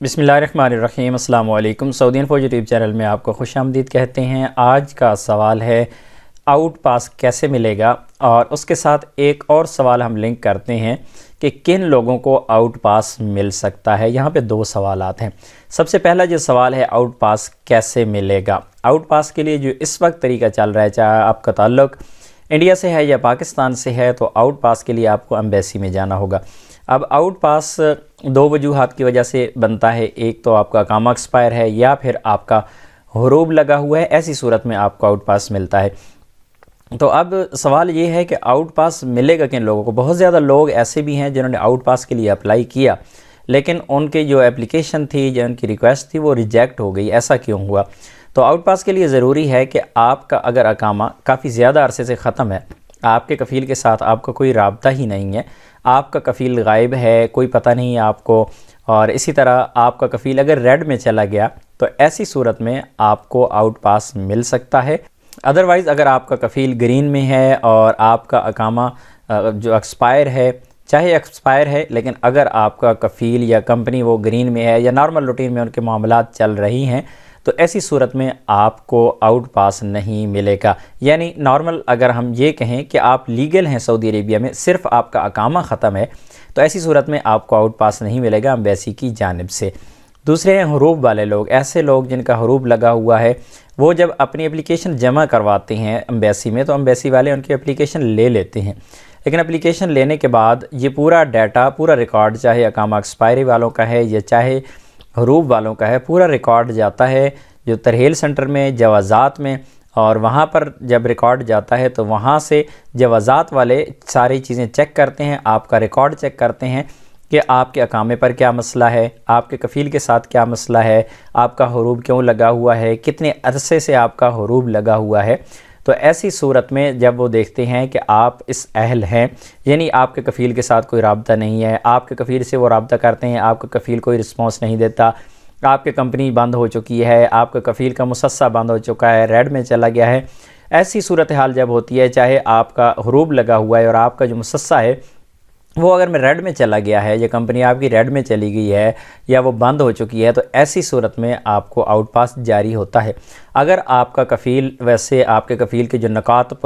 بسم اللہ الرحمن الرحیم۔ السلام علیکم۔ سعودی انفو یوٹیوب چینل میں آپ کو خوش آمدید کہتے ہیں۔ آج کا سوال ہے آؤٹ پاس کیسے ملے گا، اور اس کے ساتھ ایک اور سوال ہم لنک کرتے ہیں کہ کن لوگوں کو آؤٹ پاس مل سکتا ہے۔ یہاں پہ دو سوالات ہیں۔ سب سے پہلا جو سوال ہے آؤٹ پاس کیسے ملے گا۔ آؤٹ پاس کے لیے جو اس وقت طریقہ چل رہا ہے، چاہے آپ کا تعلق انڈیا سے ہے یا پاکستان سے ہے، تو آؤٹ پاس کے لیے آپ کو ایمبیسی میں جانا ہوگا۔ اب آؤٹ پاس دو وجوہات کی وجہ سے بنتا ہے، ایک تو آپ کا اقامہ ایکسپائر ہے یا پھر آپ کا حروب لگا ہوا ہے، ایسی صورت میں آپ کو آؤٹ پاس ملتا ہے۔ تو اب سوال یہ ہے کہ آؤٹ پاس ملے گا کن لوگوں کو۔ بہت زیادہ لوگ ایسے بھی ہیں جنہوں نے آؤٹ پاس کے لیے اپلائی کیا، لیکن ان کی جو اپلیکیشن تھی، جو ان کی ریکویسٹ تھی، وہ ریجیکٹ ہو گئی۔ ایسا کیوں ہوا؟ تو آؤٹ پاس کے لیے ضروری ہے کہ آپ کا اگر اقامہ کافی زیادہ عرصے سے ختم ہے، آپ کے کفیل کے ساتھ آپ کا کوئی رابطہ ہی نہیں ہے، آپ کا کفیل غائب ہے، کوئی پتہ نہیں ہے آپ کو، اور اسی طرح آپ کا کفیل اگر ریڈ میں چلا گیا، تو ایسی صورت میں آپ کو آؤٹ پاس مل سکتا ہے۔ ادروائز اگر آپ کا کفیل گرین میں ہے اور آپ کا اقامہ جو ایکسپائر ہے، چاہے ایکسپائر ہے، لیکن اگر آپ کا کفیل یا کمپنی وہ گرین میں ہے یا نارمل روٹین میں ان کے معاملات چل رہی ہیں، تو ایسی صورت میں آپ کو آؤٹ پاس نہیں ملے گا۔ یعنی نارمل اگر ہم یہ کہیں کہ آپ لیگل ہیں سعودی عربیہ میں، صرف آپ کا اقامہ ختم ہے، تو ایسی صورت میں آپ کو آؤٹ پاس نہیں ملے گا ایمبیسی کی جانب سے۔ دوسرے ہیں حروب والے لوگ۔ ایسے لوگ جن کا حروب لگا ہوا ہے، وہ جب اپنی اپلیکیشن جمع کرواتے ہیں ایمبیسی میں، تو ایمبیسی والے ان کی اپلیکیشن لے لیتے ہیں، لیکن اپلیکیشن لینے کے بعد یہ پورا ڈیٹا، پورا ریکارڈ، چاہے اقامہ ایکسپائری والوں کا ہے یا چاہے حروب والوں کا ہے، پورا ریکارڈ جاتا ہے جو ترحیل سینٹر میں، جوازات میں، اور وہاں پر جب ریکارڈ جاتا ہے تو وہاں سے جوازات والے ساری چیزیں چیک کرتے ہیں، آپ کا ریکارڈ چیک کرتے ہیں کہ آپ کے اقامے پر کیا مسئلہ ہے، آپ کے کفیل کے ساتھ کیا مسئلہ ہے، آپ کا حروب کیوں لگا ہوا ہے، کتنے عرصے سے آپ کا حروب لگا ہوا ہے۔ تو ایسی صورت میں جب وہ دیکھتے ہیں کہ آپ اس اہل ہیں، یعنی آپ کے کفیل کے ساتھ کوئی رابطہ نہیں ہے، آپ کے کفیل سے وہ رابطہ کرتے ہیں، آپ کا کفیل کوئی رسپانس نہیں دیتا، آپ کی کمپنی بند ہو چکی ہے، آپ کا کفیل کا مسسہ بند ہو چکا ہے، ریڈ میں چلا گیا ہے، ایسی صورتحال جب ہوتی ہے، چاہے آپ کا حروب لگا ہوا ہے اور آپ کا جو مسسہ ہے وہ اگر میں ریڈ میں چلا گیا ہے، یا کمپنی آپ کی ریڈ میں چلی گئی ہے یا وہ بند ہو چکی ہے، تو ایسی صورت میں آپ کو آؤٹ پاس جاری ہوتا ہے۔ اگر آپ کا کفیل، ویسے آپ کے کفیل کے جو نکاتات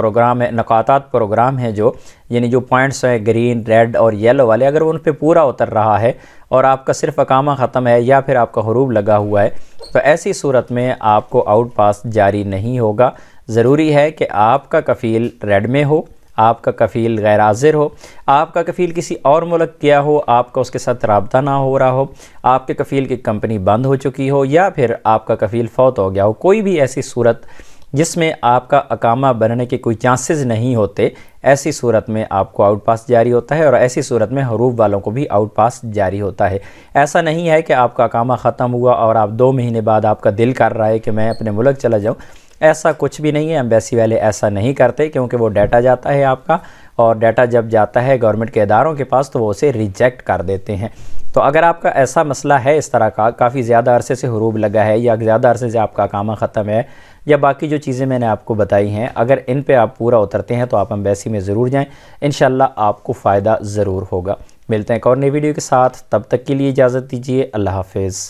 پروگرام ہیں، جو یعنی جو پوائنٹس ہیں گرین، ریڈ اور یلو والے، اگر وہ ان پہ پورا اتر رہا ہے اور آپ کا صرف اقامہ ختم ہے یا پھر آپ کا حروب لگا ہوا ہے، تو ایسی صورت میں آپ کو آؤٹ پاس جاری نہیں ہوگا۔ ضروری ہے کہ آپ کا کفیل ریڈ میں ہو، آپ کا کفیل غیر حاضر ہو، آپ کا کفیل کسی اور ملک گیا ہو، آپ کا اس کے ساتھ رابطہ نہ ہو رہا ہو، آپ کے کفیل کی کمپنی بند ہو چکی ہو، یا پھر آپ کا کفیل فوت ہو گیا ہو۔ کوئی بھی ایسی صورت جس میں آپ کا اقامہ بننے کے کوئی چانسز نہیں ہوتے، ایسی صورت میں آپ کو آؤٹ پاس جاری ہوتا ہے، اور ایسی صورت میں حروب والوں کو بھی آؤٹ پاس جاری ہوتا ہے۔ ایسا نہیں ہے کہ آپ کا اقامہ ختم ہوا اور آپ 2 مہینے بعد آپ کا دل کر رہا ہے کہ میں اپنے ملک چلا جاؤں، ایسا کچھ بھی نہیں ہے۔ ایمبیسی والے ایسا نہیں کرتے، کیونکہ وہ ڈیٹا جاتا ہے آپ کا، اور ڈیٹا جب جاتا ہے گورنمنٹ کے اداروں کے پاس تو وہ اسے ریجیکٹ کر دیتے ہیں۔ تو اگر آپ کا ایسا مسئلہ ہے، اس طرح کا کافی زیادہ عرصے سے حروب لگا ہے، یا زیادہ عرصے سے آپ کا اقامہ ختم ہے، یا باقی جو چیزیں میں نے آپ کو بتائی ہیں، اگر ان پہ آپ پورا اترتے ہیں تو آپ ایمبیسی میں ضرور جائیں، انشاءاللہ آپ کو فائدہ ضرور ہوگا۔ ملتے ہیں ایک اور نئی ویڈیو کے ساتھ، تب تک کے لیے اجازت دیجیے۔ اللہ حافظ۔